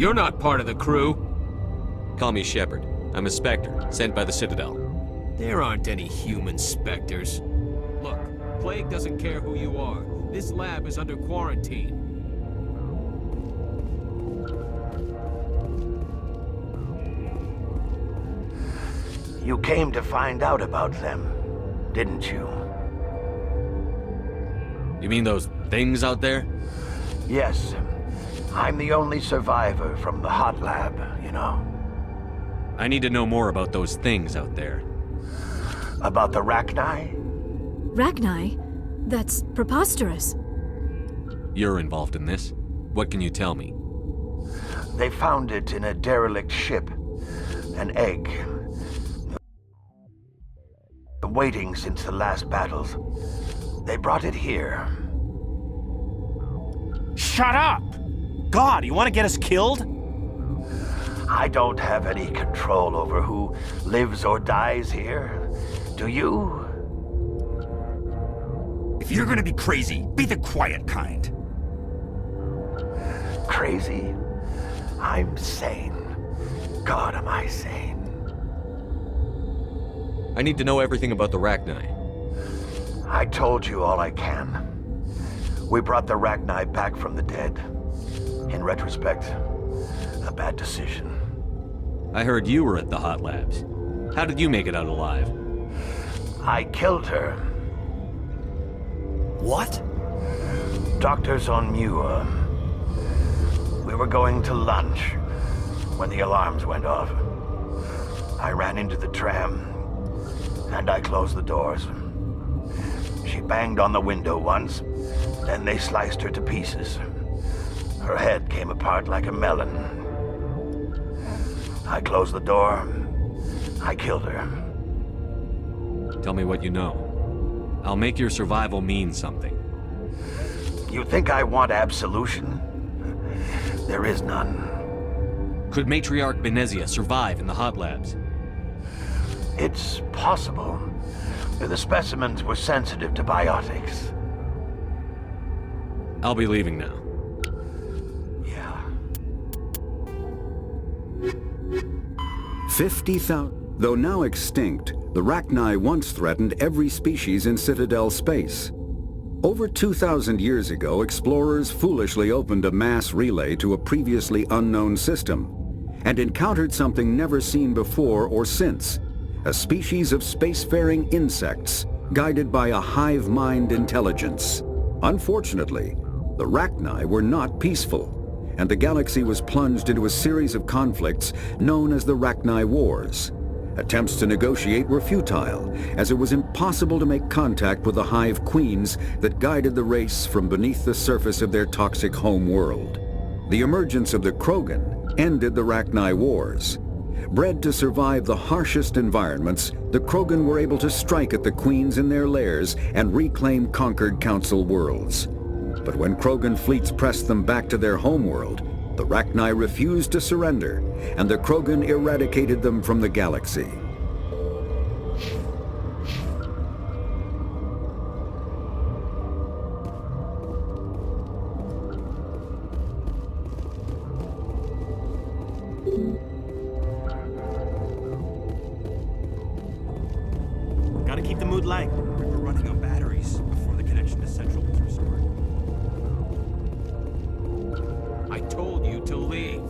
You're not part of the crew. Call me Shepard. I'm a Spectre, sent by the Citadel. There aren't any human specters. Look, Plague doesn't care who you are. This lab is under quarantine. You came to find out about them, didn't you? You mean those things out there? Yes. I'm the only survivor from the hot lab, you know. I need to know more about those things out there. About the Rachni? Rachni? That's preposterous. You're involved in this. What can you tell me? They found it in a derelict ship. An egg. Waiting since the last battles. They brought it here. Shut up! God, you want to get us killed? I don't have any control over who lives or dies here. Do you? If you're gonna be crazy, be the quiet kind. Crazy? I'm sane. God, am I sane? I need to know everything about the Rachni. I told you all I can. We brought the Rachni back from the dead. In retrospect, a bad decision. I heard you were at the Hot Labs. How did you make it out alive? I killed her. What? Doctors on Muir. We were going to lunch when the alarms went off. I ran into the tram, and I closed the doors. She banged on the window once, then they sliced her to pieces. Her head came apart like a melon. I closed the door. I killed her. Tell me what you know. I'll make your survival mean something. You think I want absolution? There is none. Could Matriarch Benezia survive in the Hot Labs? It's possible. The specimens were sensitive to biotics. I'll be leaving now. Yeah. 50,000. Though now extinct, the Rachni once threatened every species in Citadel space. Over 2,000 years ago, explorers foolishly opened a mass relay to a previously unknown system and encountered something never seen before or since, a species of spacefaring insects guided by a hive mind intelligence. Unfortunately, the Rachni were not peaceful, and the galaxy was plunged into a series of conflicts known as the Rachni Wars. Attempts to negotiate were futile, as it was impossible to make contact with the Hive Queens that guided the race from beneath the surface of their toxic home world. The emergence of the Krogan ended the Rachni Wars. Bred to survive the harshest environments, the Krogan were able to strike at the Queens in their lairs and reclaim conquered Council worlds. But when Krogan fleets pressed them back to their homeworld, the Rachni refused to surrender, and the Krogan eradicated them from the galaxy. Gotta keep the mood light. We're running on batteries before the connection to Central is restored. I told you to leave.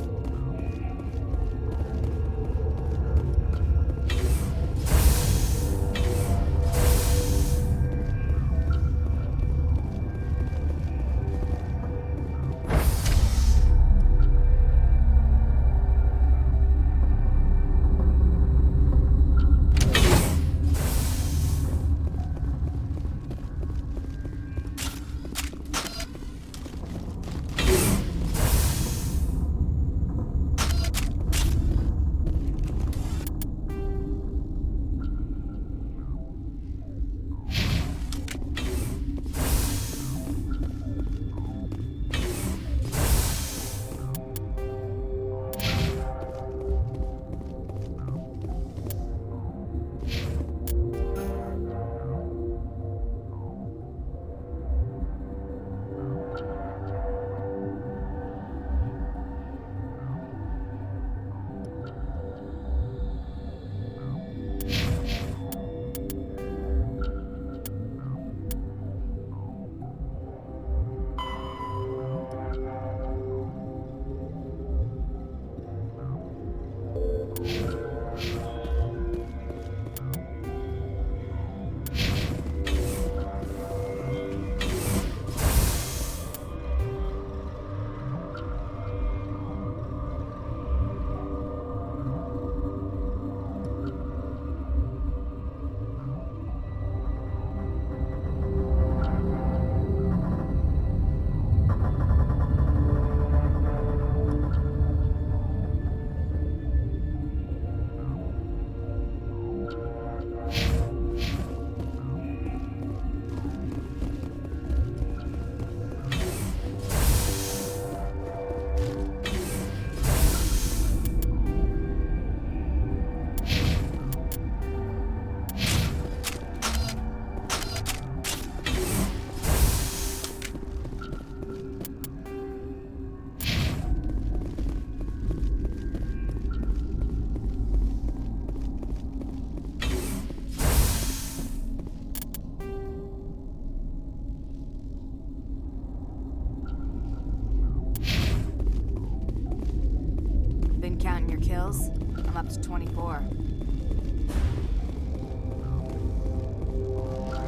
24.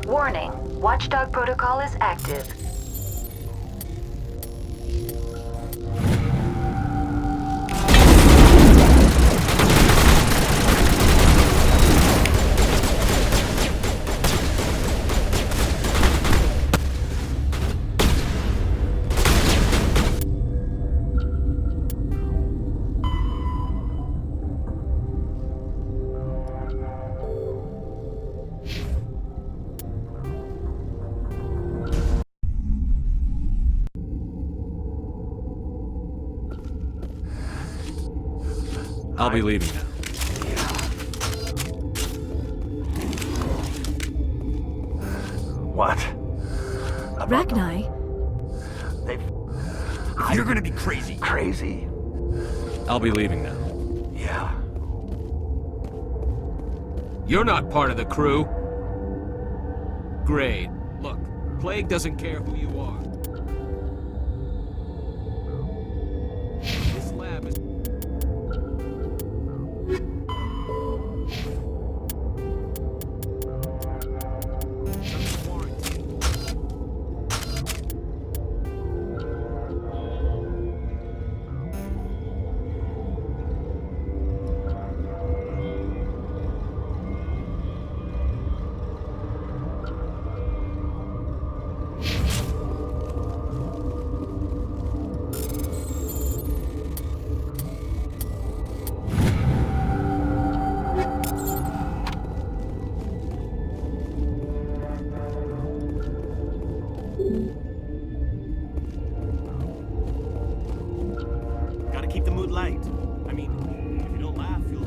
Warning, Watchdog protocol is active. I'll be leaving now. What? Ragni? You're gonna be crazy. Crazy? I'll be leaving now. Yeah. You're not part of the crew. Great. Look, Plague doesn't care who you are. This lab is... under quarantine. Gotta keep the mood light. I mean, if you don't laugh, you'll...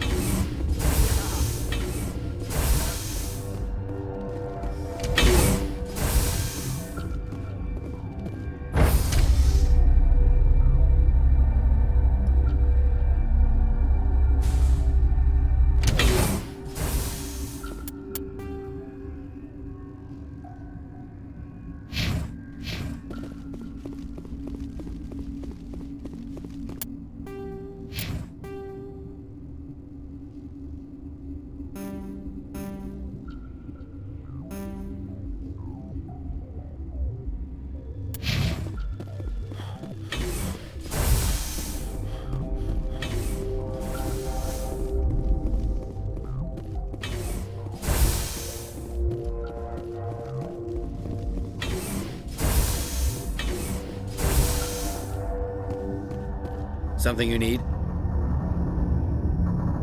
Something you need?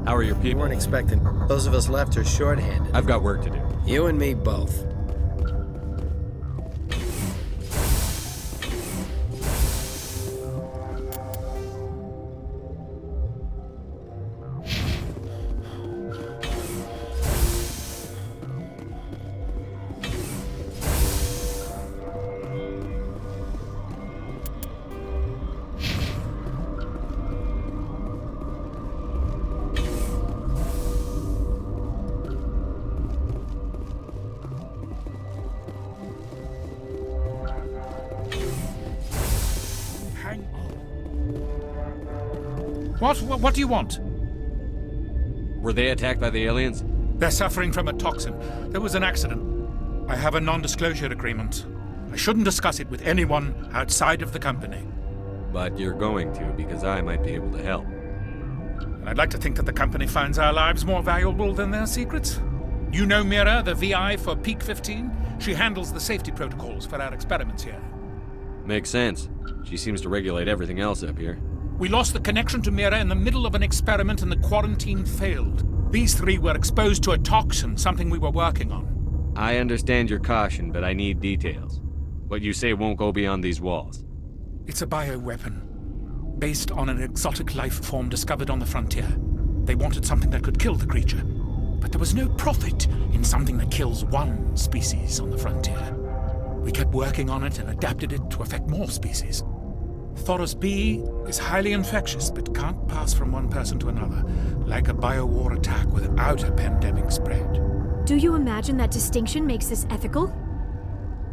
How are your You people? weren't expecting. Those of us left are short-handed. I've got work to do. You and me both. What do you want? Were they attacked by the aliens? They're suffering from a toxin. There was an accident. I have a non-disclosure agreement. I shouldn't discuss it with anyone outside of the company. But you're going to, because I might be able to help. And I'd like to think that the company finds our lives more valuable than their secrets. You know Mira, the VI for Peak 15? She handles the safety protocols for our experiments here. Makes sense. She seems to regulate everything else up here. We lost the connection to Mira in the middle of an experiment and the quarantine failed. These three were exposed to a toxin, something we were working on. I understand your caution, but I need details. What you say won't go beyond these walls. It's a bioweapon, based on an exotic life form discovered on the frontier. They wanted something that could kill the creature, but there was no profit in something that kills one species on the frontier. We kept working on it and adapted it to affect more species. Thoros B is highly infectious, but can't pass from one person to another, like a biowar attack without a pandemic spread. Do you imagine that distinction makes this ethical?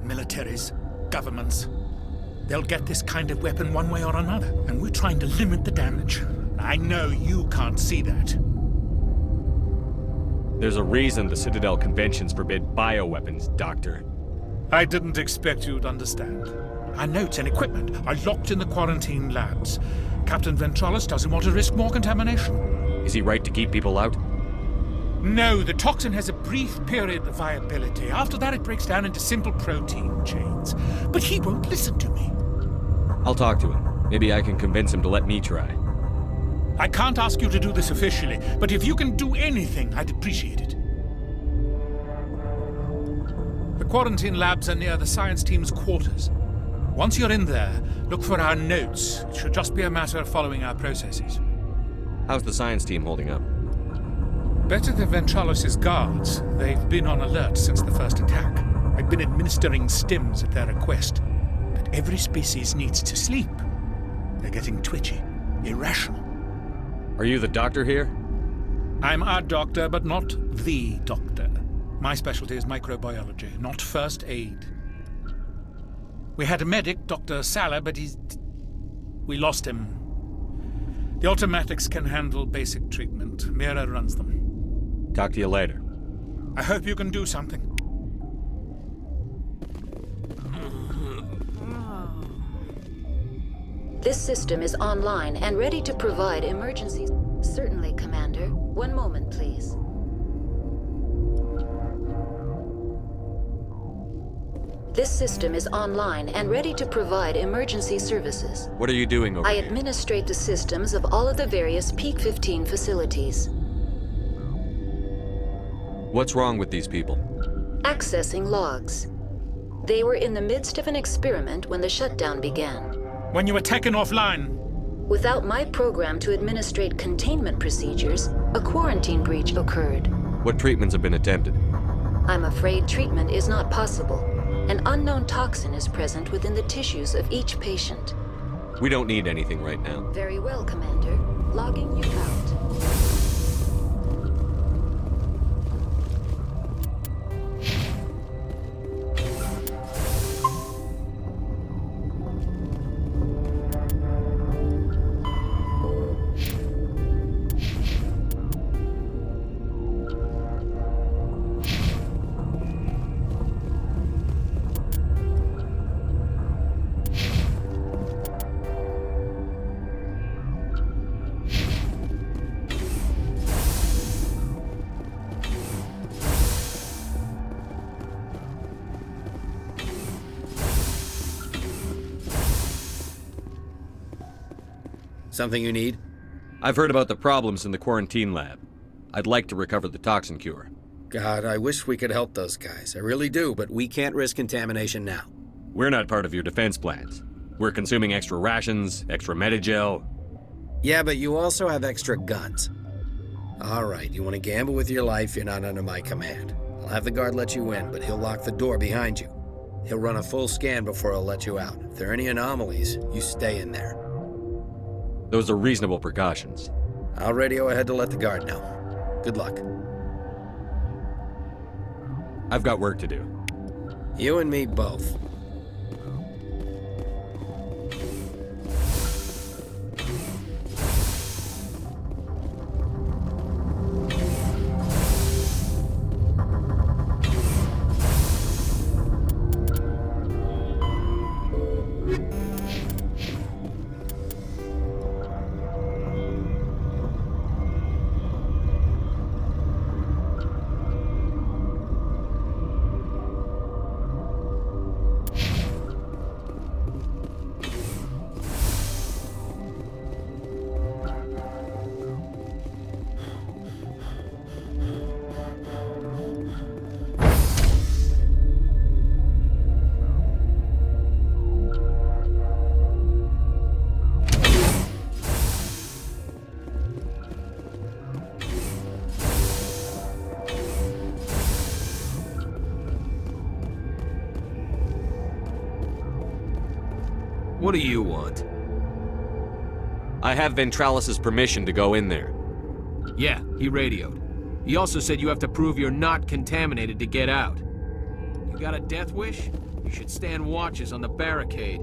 Militaries, governments, they'll get this kind of weapon one way or another, and we're trying to limit the damage. I know you can't see that. There's a reason the Citadel conventions forbid bioweapons, Doctor. I didn't expect you'd understand. Our notes and equipment are locked in the quarantine labs. Captain Ventralis doesn't want to risk more contamination. Is he right to keep people out? No, the toxin has a brief period of viability. After that, it breaks down into simple protein chains. But he won't listen to me. I'll talk to him. Maybe I can convince him to let me try. I can't ask you to do this officially, but if you can do anything, I'd appreciate it. The quarantine labs are near the science team's quarters. Once you're in there, look for our notes. It should just be a matter of following our processes. How's the science team holding up? Better than Ventralis' guards. They've been on alert since the first attack. I've been administering stims at their request. But every species needs to sleep. They're getting twitchy, irrational. Are you the doctor here? I'm our doctor, but not the doctor. My specialty is microbiology, not first aid. We had a medic, Dr. Salah, but we lost him. The automatics can handle basic treatment. Mira runs them. Talk to you later. I hope you can do something. This system is online and ready to provide emergencies. Certainly, Commander. One moment, please. This system is online and ready to provide emergency services. What are you doing over I here? administrate the systems of all of the various Peak 15 facilities. What's wrong with these people? Accessing logs. They were in the midst of an experiment when the shutdown began. When you were taken offline, Without my program to administrate containment procedures, a quarantine breach occurred. What treatments have been attempted? I'm afraid treatment is not possible. An unknown toxin is present within the tissues of each patient. We don't need anything right now. Very well, Commander. Logging you out. Something you need? I've heard about the problems in the quarantine lab. I'd like to recover the toxin cure. God, I wish we could help those guys. I really do, but we can't risk contamination now. We're not part of your defense plans. We're consuming extra rations, extra Medigel. Yeah, but you also have extra guns. All right, you want to gamble with your life, you're not under my command. I'll have the guard let you in, but he'll lock the door behind you. He'll run a full scan before he'll let you out. If there are any anomalies, you stay in there. Those are reasonable precautions. I'll radio ahead to let the guard know. Good luck. I've got work to do. You and me both. What do you want? I have Ventralis' permission to go in there. Yeah, he radioed. He also said you have to prove you're not contaminated to get out. You got a death wish? You should stand watches on the barricade.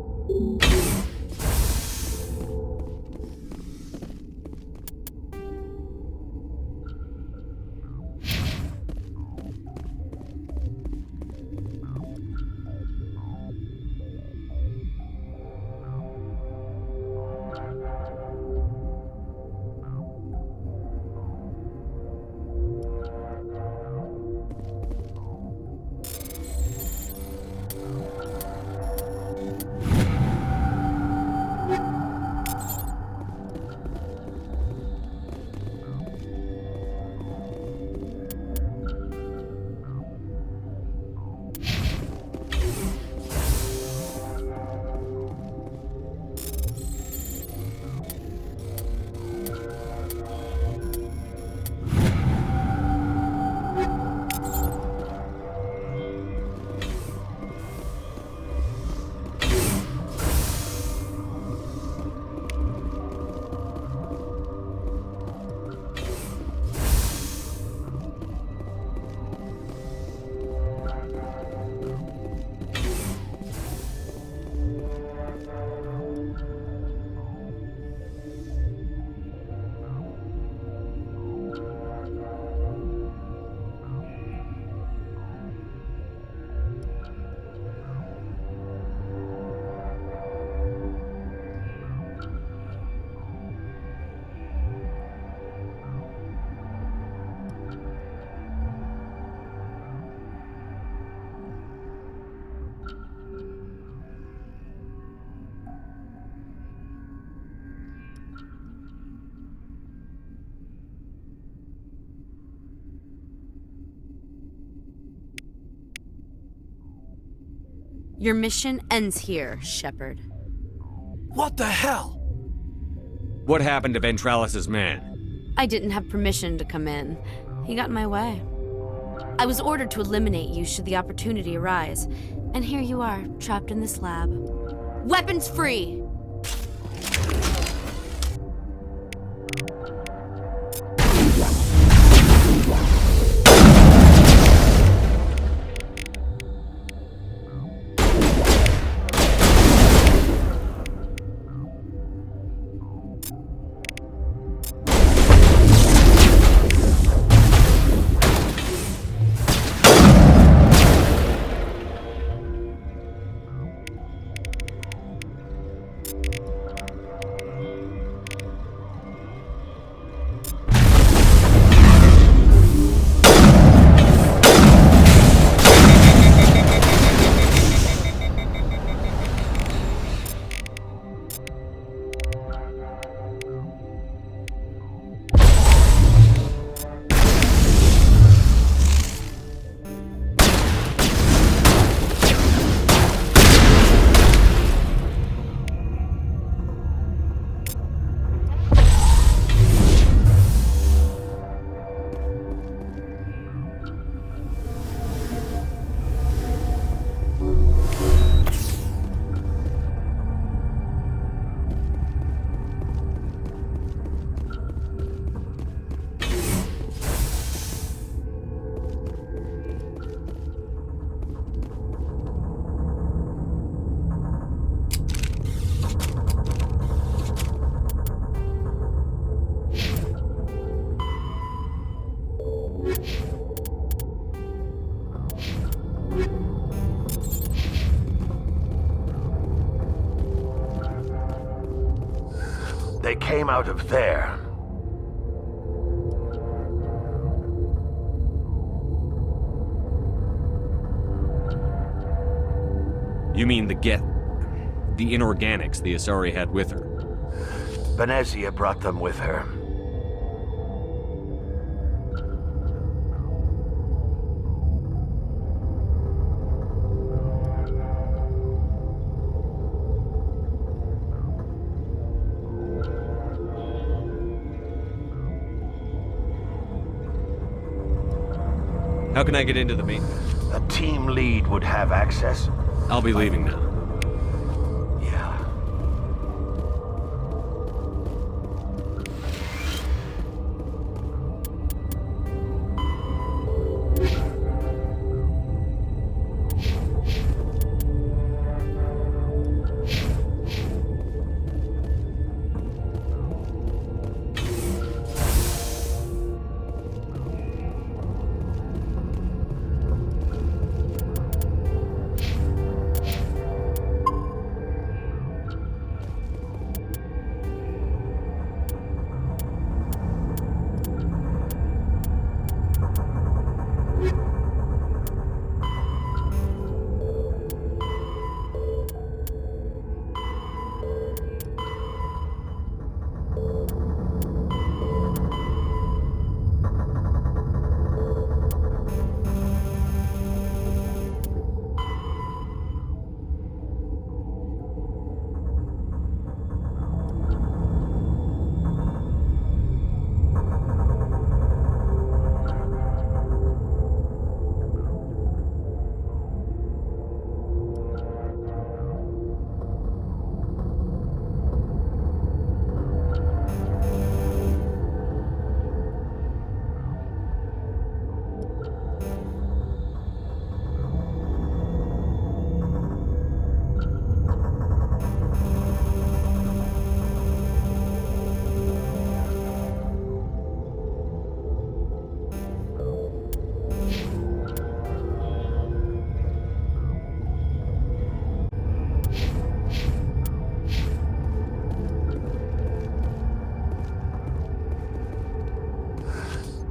Your mission ends here, Shepard. What the hell? What happened to Ventralis' man? I didn't have permission to come in. He got in my way. I was ordered to eliminate you should the opportunity arise. And here you are, trapped in this lab. Weapons free! They came out of there. You mean the inorganics the Asari had with her? Benezia brought them with her. How can I get into the main? A team lead would have access. I'll be leaving now. Yeah.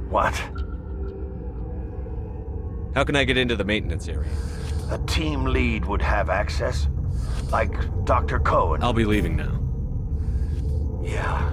What? How can I get into the maintenance area? A team lead would have access. Like Dr. Cohen. I'll be leaving now. Yeah.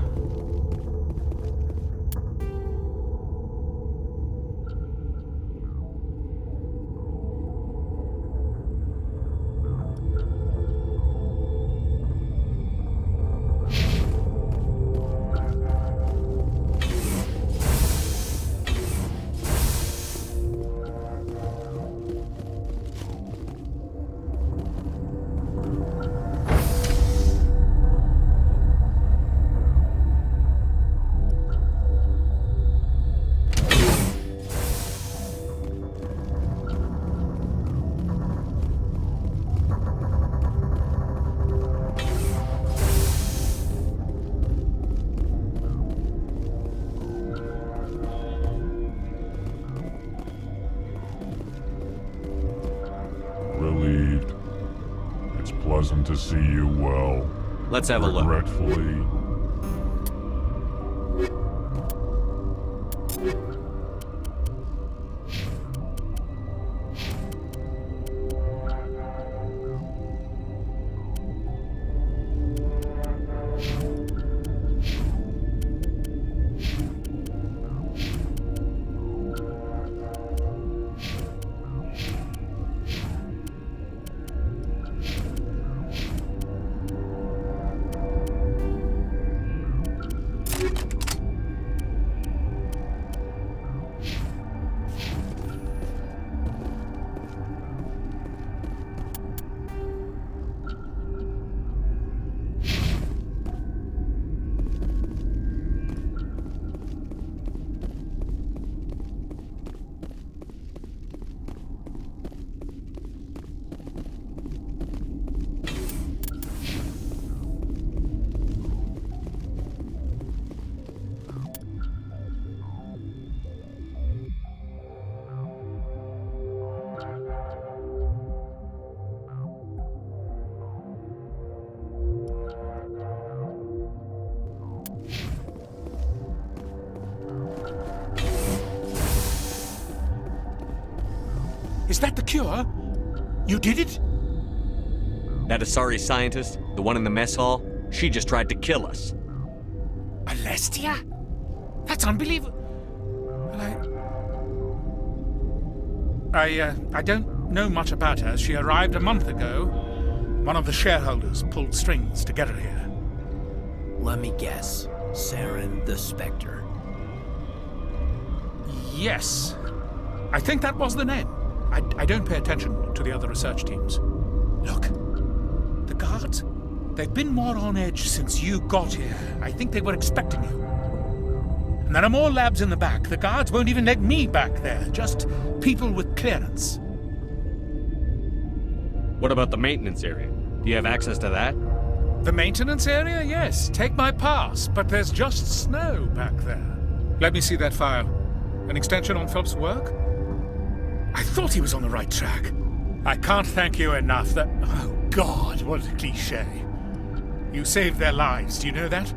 pleasant to see you well. Let's have a look. Regretfully. Is that the cure? You did it? That Asari scientist, the one in the mess hall, she just tried to kill us. Alestia? That's unbelievable. Well, I don't know much about her. She arrived a month ago. One of the shareholders pulled strings to get her here. Let me guess. Saren the Spectre. Yes. I think that was the name. I don't pay attention to the other research teams. Look, the guards, they've been more on edge since you got here. I think they were expecting you. And there are more labs in the back. The guards won't even let me back there, just people with clearance. What about the maintenance area? Do you have access to that? The maintenance area? Yes. Take my pass, but there's just snow back there. Let me see that file. An extension on Phelps' work? I thought he was on the right track. I can't thank you enough that... Oh, God, what a cliché. You saved their lives, do you know that?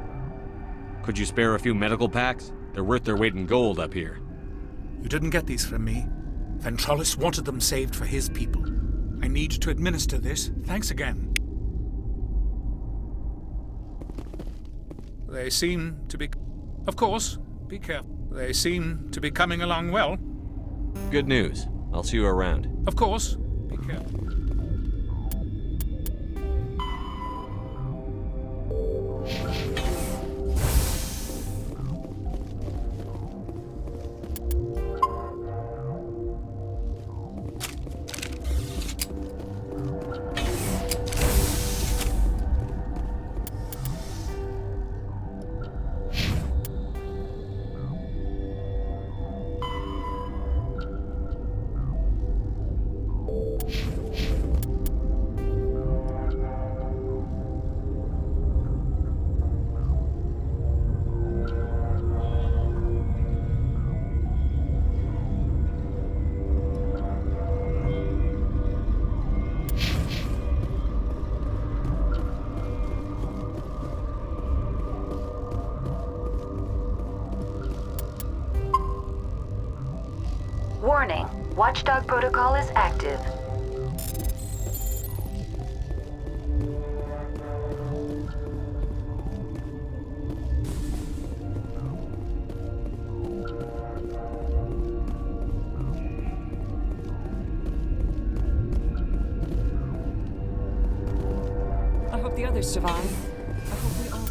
Could you spare a few medical packs? They're worth their weight in gold up here. You didn't get these from me. Ventrolis wanted them saved for his people. I need to administer this. Thanks again. They seem to be... Of course, be careful. They seem to be coming along well. Good news. I'll see you around. Of course. Be careful. Warning, Watchdog protocol is active. I hope the others survive. I hope we all...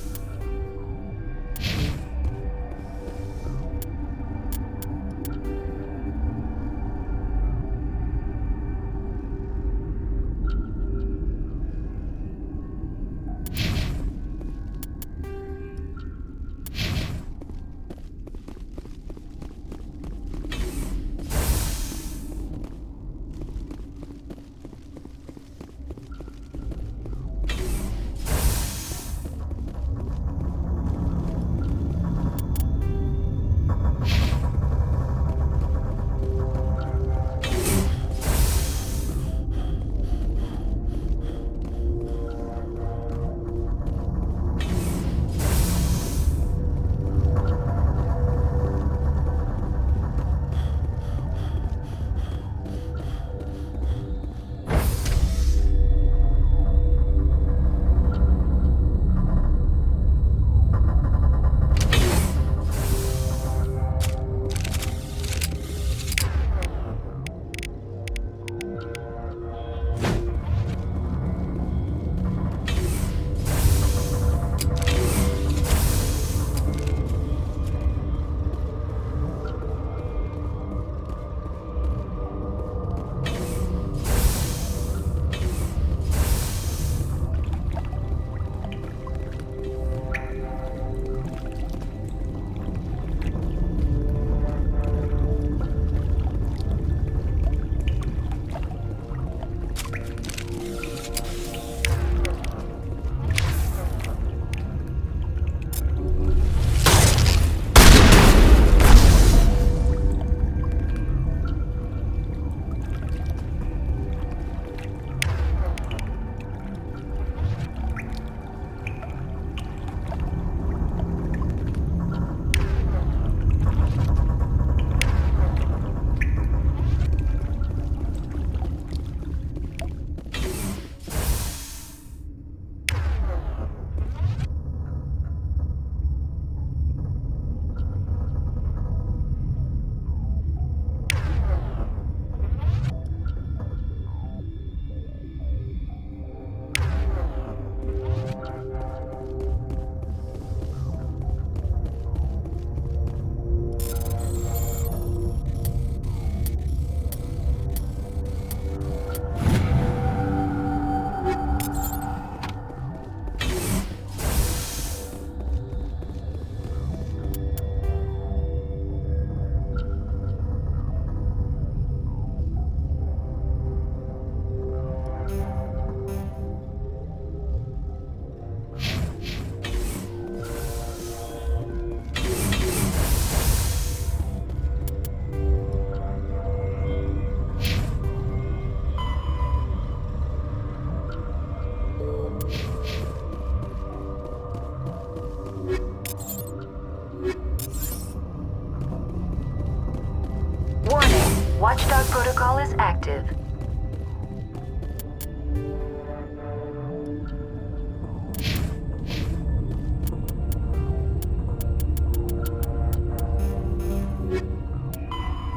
Protocol is active.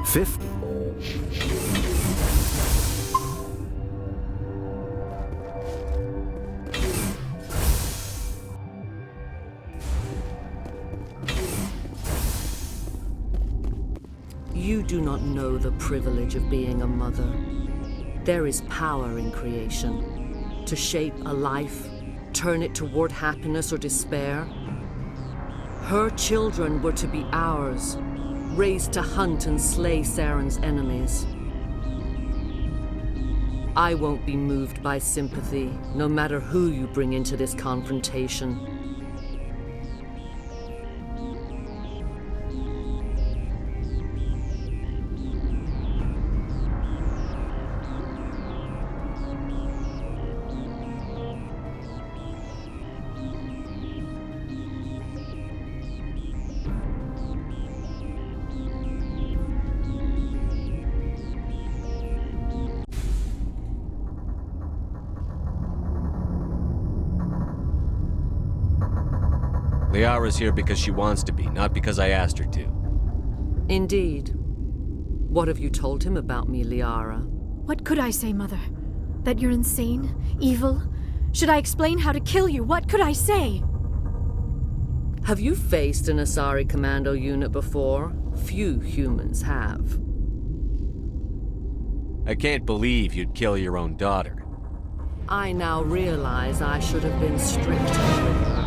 Fifth. You do not know the privilege of being a mother. There is power in creation. To shape a life, turn it toward happiness or despair. Her children were to be ours, raised to hunt and slay Saren's enemies. I won't be moved by sympathy, no matter who you bring into this confrontation. Liara's here because she wants to be, not because I asked her to. Indeed. What have you told him about me, Liara? What could I say, Mother? That you're insane? Evil? Should I explain how to kill you? What could I say? Have you faced an Asari commando unit before? Few humans have. I can't believe you'd kill your own daughter. I now realize I should have been stricter with her.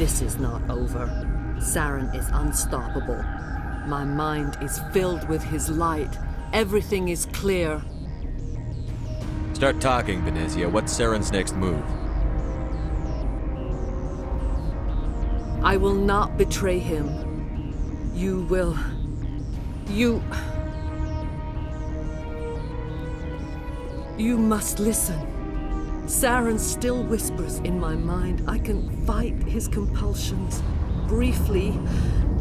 This is not over. Saren is unstoppable. My mind is filled with his light. Everything is clear. Start talking, Benezia. What's Saren's next move? I will not betray him. You will. You must listen. Saren still whispers in my mind. I can fight his compulsions briefly,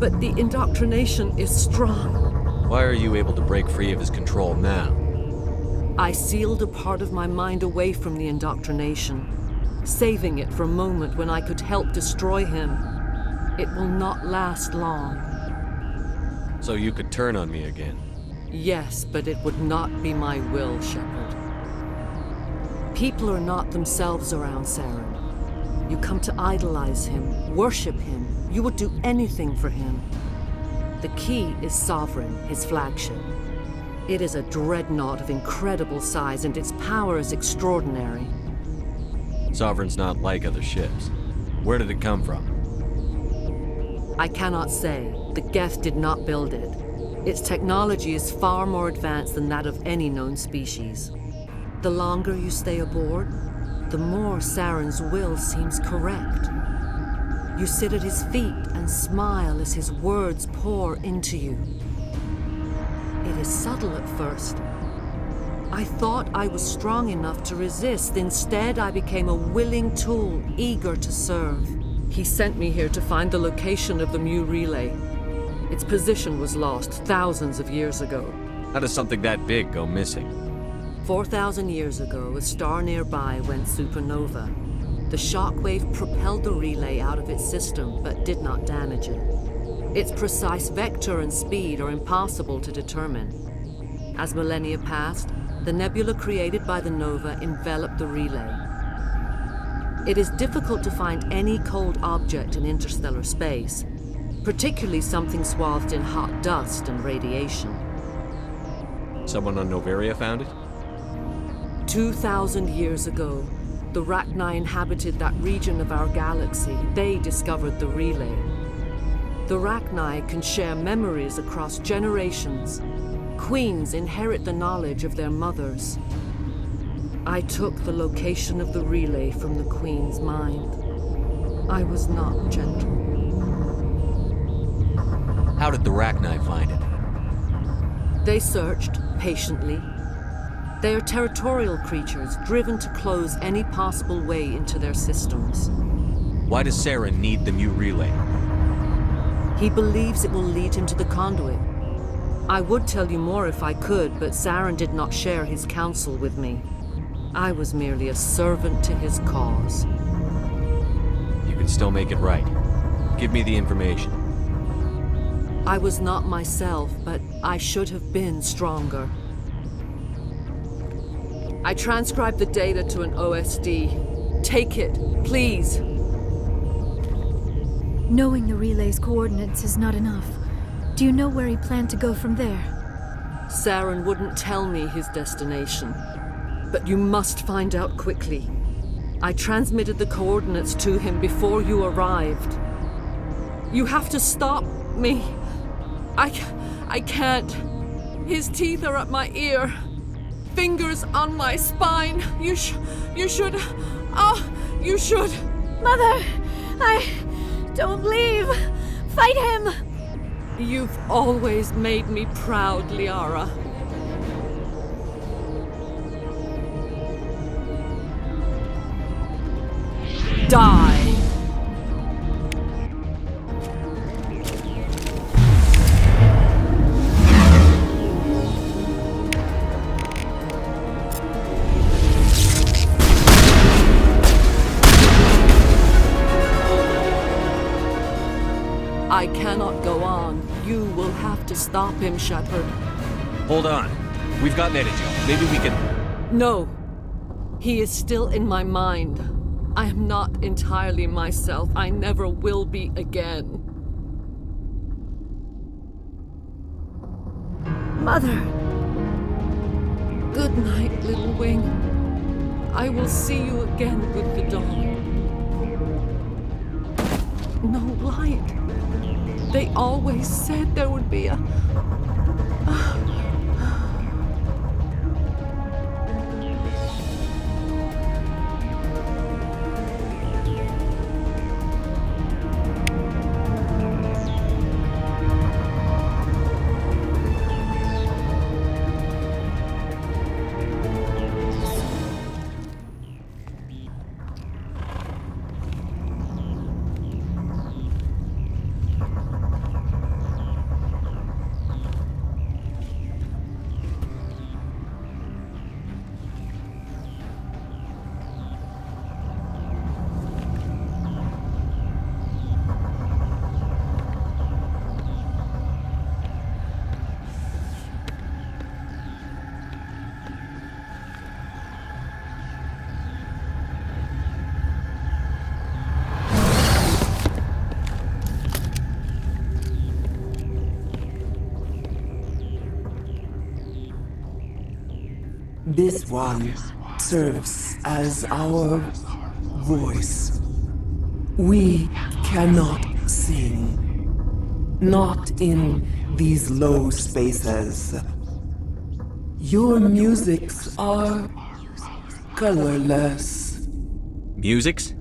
but the indoctrination is strong. Why are you able to break free of his control now? I sealed a part of my mind away from the indoctrination, saving it for a moment when I could help destroy him. It will not last long. So you could turn on me again? Yes, but it would not be my will, Shepard. People are not themselves around Saren. You come to idolize him, worship him. You would do anything for him. The key is Sovereign, his flagship. It is a dreadnought of incredible size, and its power is extraordinary. Sovereign's not like other ships. Where did it come from? I cannot say. The Geth did not build it. Its technology is far more advanced than that of any known species. The longer you stay aboard, the more Saren's will seems correct. You sit at his feet and smile as his words pour into you. It is subtle at first. I thought I was strong enough to resist. Instead, I became a willing tool, eager to serve. He sent me here to find the location of the Mu relay. Its position was lost thousands of years ago. How does something that big go missing? 4,000 years ago, a star nearby went supernova. The shockwave propelled the relay out of its system, but did not damage it. Its precise vector and speed are impossible to determine. As millennia passed, the nebula created by the nova enveloped the relay. It is difficult to find any cold object in interstellar space, particularly something swathed in hot dust and radiation. Someone on Noveria found it? 2,000 years ago, the Rachni inhabited that region of our galaxy. They discovered the relay. The Rachni can share memories across generations. Queens inherit the knowledge of their mothers. I took the location of the relay from the Queen's mind. I was not gentle. How did the Rachni find it? They searched patiently. They are territorial creatures, driven to close any possible way into their systems. Why does Saren need the Mu relay? He believes it will lead him to the conduit. I would tell you more if I could, but Saren did not share his counsel with me. I was merely a servant to his cause. You can still make it right. Give me the information. I was not myself, but I should have been stronger. I transcribed the data to an OSD. Take it, please. Knowing the relay's coordinates is not enough. Do you know where he planned to go from there? Saren wouldn't tell me his destination. But you must find out quickly. I transmitted the coordinates to him before you arrived. You have to stop me. I can't. His teeth are at my ear. Fingers on my spine. You should. You should. Mother! Don't leave! Fight him! You've always made me proud, Liara. Die! I cannot go on. You will have to stop him, Shepard. Hold on. We've got Netagel. Maybe we can... No. He is still in my mind. I am not entirely myself. I never will be again. Mother! Good night, little wing. I will see you again with the dawn. no light. They always said there would be a... This one serves as our voice. We cannot sing. Not in these low spaces. Your musics are colorless. Musics?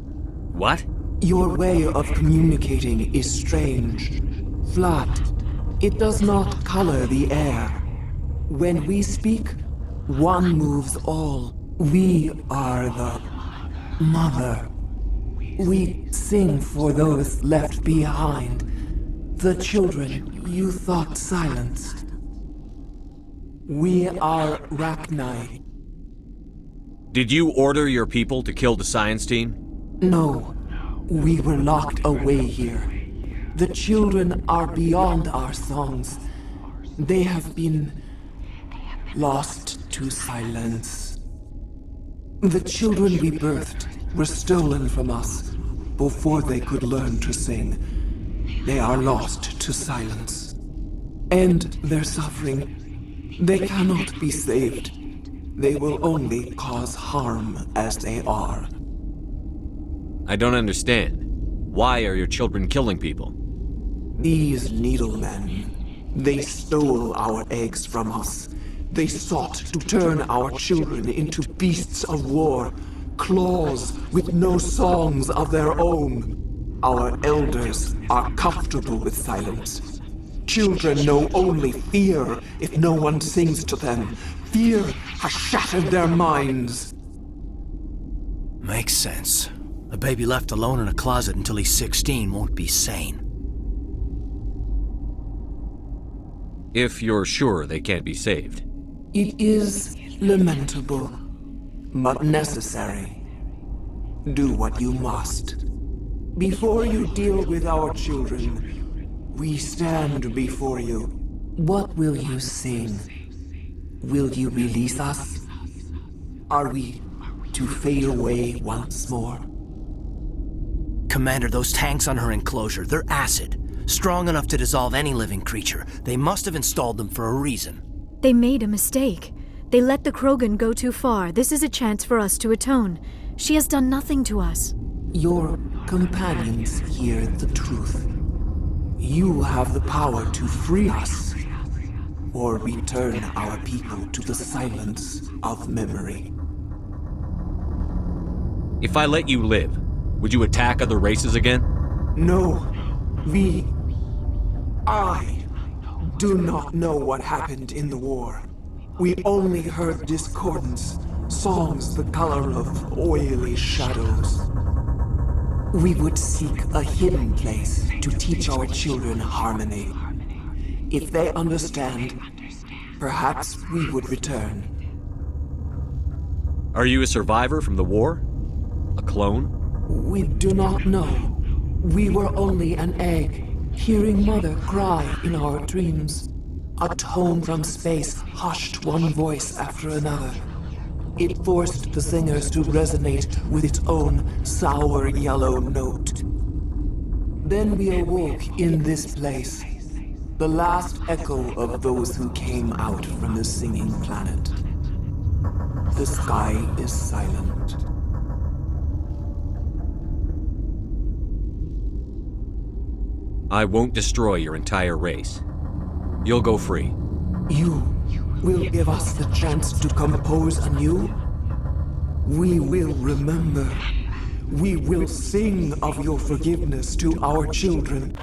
What? Your way of communicating is strange. Flat. It does not color the air. When we speak, one moves all. We are the mother. We sing for those left behind. The children you thought silenced. We are Rachni. Did you order your people to kill the science team? No. We were locked away here. The children are beyond our songs. They have been lost to silence. The children we birthed were stolen from us before they could learn to sing. They are lost to silence. And their suffering, they cannot be saved. They will only cause harm as they are. I don't understand. Why are your children killing people? These needlemen, they stole our eggs from us. They sought to turn our children into beasts of war, claws with no songs of their own. Our elders are comfortable with silence. Children know only fear if no one sings to them. Fear has shattered their minds. Makes sense. A baby left alone in a closet until he's 16 won't be sane. If you're sure they can't be saved. It is lamentable, but necessary. Do what you must. Before you deal with our children, we stand before you. What will you sing? Will you release us? Are we to fade away once more? Commander, those tanks on her enclosure, they're acid. Strong enough to dissolve any living creature. They must have installed them for a reason. They made a mistake. They let the Krogan go too far. This is a chance for us to atone. She has done nothing to us. Your companions hear the truth. You have the power to free us, or return our people to the silence of memory. If I let you live, would you attack other races again? No. I do not know what happened in the war. We only heard discordance, songs the color of oily shadows. We would seek a hidden place to teach our children harmony. If they understand, perhaps we would return. Are you a survivor from the war? A clone? We do not know. We were only an egg, hearing Mother cry in our dreams. A tone from space hushed one voice after another. It forced the singers to resonate with its own sour yellow note. Then we awoke in this place, the last echo of those who came out from the singing planet. The sky is silent. I won't destroy your entire race. You'll go free. You will give us the chance to compose anew? We will remember. We will sing of your forgiveness to our children.